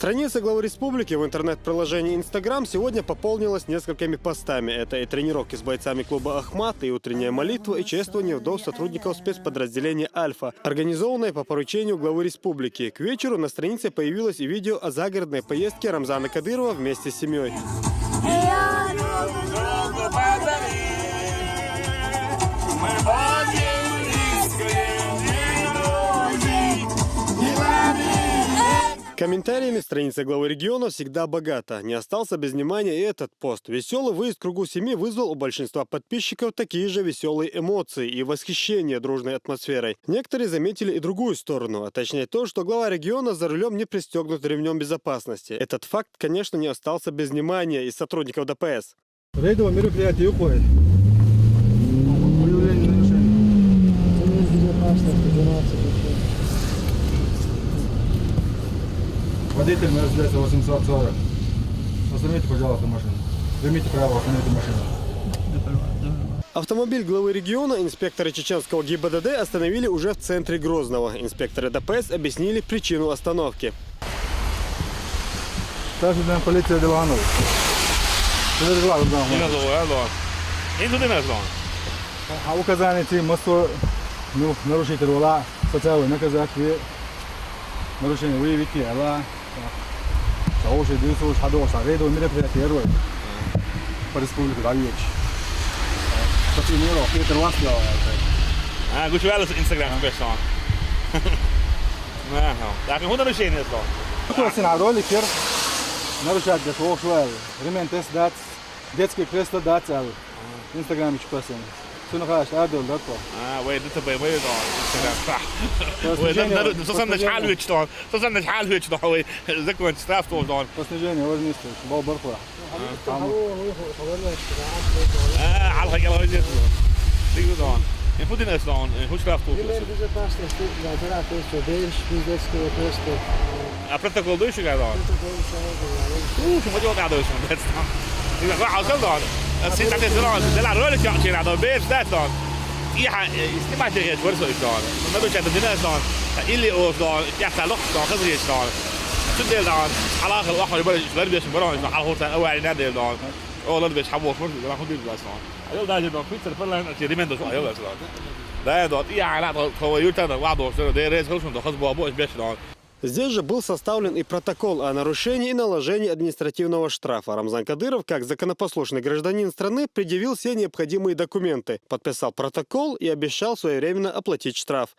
Страница главы республики в интернет-приложении Instagram сегодня пополнилась несколькими постами. Это и тренировки с бойцами клуба «Ахмат», и утренняя молитва, и чествование вдов сотрудников спецподразделения «Альфа», организованное по поручению главы республики. К вечеру на странице появилось и видео о загородной поездке Рамзана Кадырова вместе с семьей. Комментариями страница главы региона всегда богата. Не остался без внимания и этот пост. Веселый выезд в кругу семьи вызвал у большинства подписчиков такие же веселые эмоции и восхищение дружной атмосферой. Некоторые заметили и другую сторону, а точнее то, что глава региона за рулем не пристегнут ремнем безопасности. Этот факт, конечно, не остался без внимания и сотрудников ДПС. Рейдовое мероприятие уходит. Выявление нарушений. Водитель Мерседес 840. Остановите, пожалуйста, машину. Примите право остановить машину. Автомобиль главы региона инспекторы чеченского ГИБДД остановили уже в центре Грозного. Инспекторы ДПС объяснили причину остановки. Старший лейтенант полиции Деланов. А указание ці мосту нарушитель вала социального наказания нарушение выявить ала. Зауши дюсу шадоса рейдовое мероприятие роет по республике Давич. Почему Петр Васлов? Goed je wel eens Instagram staan. Daar kan goed naar de zin is dan. Кто на ролике нарушать для швал. Ремень тест дать, детский кресло дать, Instagram чпасен. Все нахаш, адол датко. Weet dit bij mij dan Instagram. Zo zijn de schaalhuid staan. Zo zijn de schaalhuid staan. Dat kan straf toch dan. Постижение возможности, бал бархла. على حاجة الله يجزيك. ديجو دان. المفروض الناس دان. هو straf toch. A protocol dus je gaat dan. Moet je ook aan doen dat dan. Ik zeg wel zo dan. Het zit dat is dan. De la rol je gaat dan beter dat dan. Ja, is niet maar tegen het zo dan. Maar dus dat de naast dan. Illy of dan. Ja, dat loopt dan gezien dan. Toen deel dan. على آخر واحد يبغى يلبس برا على هو أول عين نادي دان. أول يلبس حبوش مرة راح يلبس دان. أيوة ده جدا في تلفون تيريمين ده شو أيوة دان. ده ده إيه على هو يوتيوب واحد وصل ده رئيس خلصنا ده خلاص بابو إيش بيش دان. Здесь же был составлен и протокол о нарушении и наложении административного штрафа. Рамзан Кадыров, как законопослушный гражданин страны, предъявил все необходимые документы, подписал протокол и обещал своевременно оплатить штраф.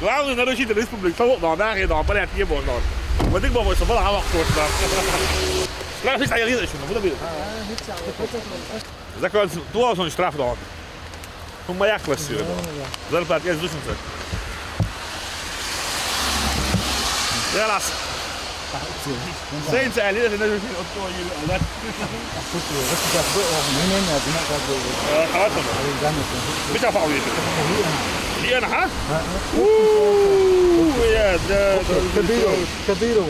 Главное нарушитель республики того, да, да, порядок не было. Вот их бабой собрал, а вот да. Штраф есть, а я не знаю, что буду бить. Закон, должен штраф дал. Ну моя классика. Зарплата я изучил. Я раз. Сейнс, ali da narушитель от того не да. مش عفاوي دي انا ها يا ده Кадыров,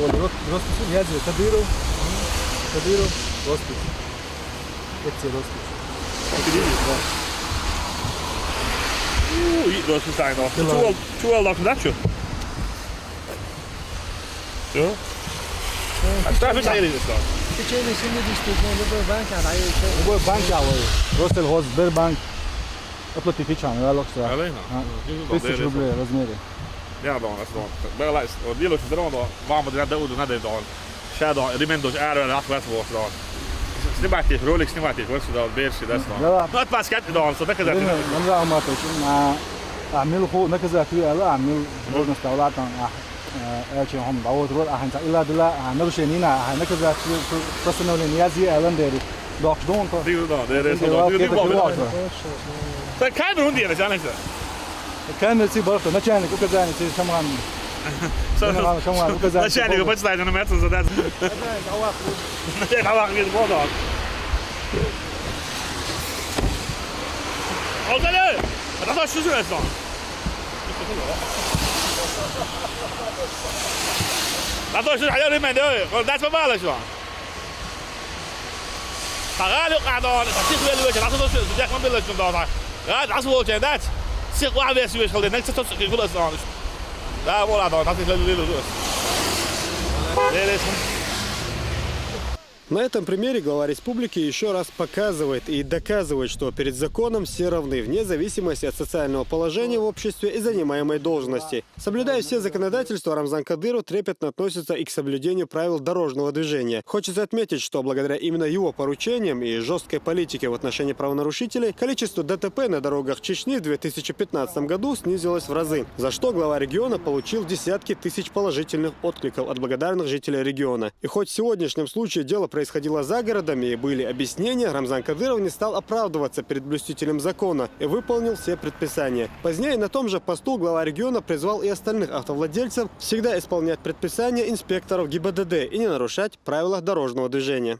Роспись, я же Кадыров, Роспись. Это Роспись. Dat is zijn nog. Toen wel dat dat zo. Zo. Staat het eigenlijk staan. Любой банк я вот. Россельхозбанк. Оплати фичами, да, локса. Alleen. 1000 рублей в размере. Ja, dan is het. Bij lijst. Die loopt er dan. Waar we dat doen, dat dan. Shadow, die men dus aardig en afwet wordt dan. Snimatig, Rolex snimatig, wordt dat beertje dat dan. Dat pas gaat dan, zo dat je dat. Dan gaan we maar toch أعمل خو نكذا في الله أعمل رود نستولات أشياء هم داود رود أهان إلا دلا نرشينينا نكذا في personal نيازي ألان داري دوكش دون Die dan, daar is dat. Dat kan er hondje, dat is eigenlijk. كان نسي برضه نشاني وكذا نسي شمعان شمعان وكذا نشاني وبس لا أنا ما أتصل ده نشاني هواك في البودر أوكي هذا شو شو أصلا هذا شو حياه من ده ده ما بالك شو فقالوا قاعدون تشيخ بالوجه هذا شو ده كم بالك شو ده قاعد عصوا كذا سيق واحد يسوي شغله نكسر كل أصلا Да, вот, да, нас лилу. На этом примере глава республики еще раз показывает и доказывает, что перед законом все равны, вне зависимости от социального положения в обществе и занимаемой должности. Соблюдая все законодательства, Рамзан Кадыров трепетно относится и к соблюдению правил дорожного движения. Хочется отметить, что благодаря именно его поручениям и жесткой политике в отношении правонарушителей количество ДТП на дорогах Чечни в 2015 году снизилось в разы, за что глава региона получил десятки тысяч положительных откликов от благодарных жителей региона. И хоть в сегодняшнем случае дело происходило за городом и были объяснения, Рамзан Кадыров не стал оправдываться перед блюстителем закона и выполнил все предписания. Позднее на том же посту глава региона призвал и остальных автовладельцев всегда исполнять предписания инспекторов ГИБДД и не нарушать правила дорожного движения.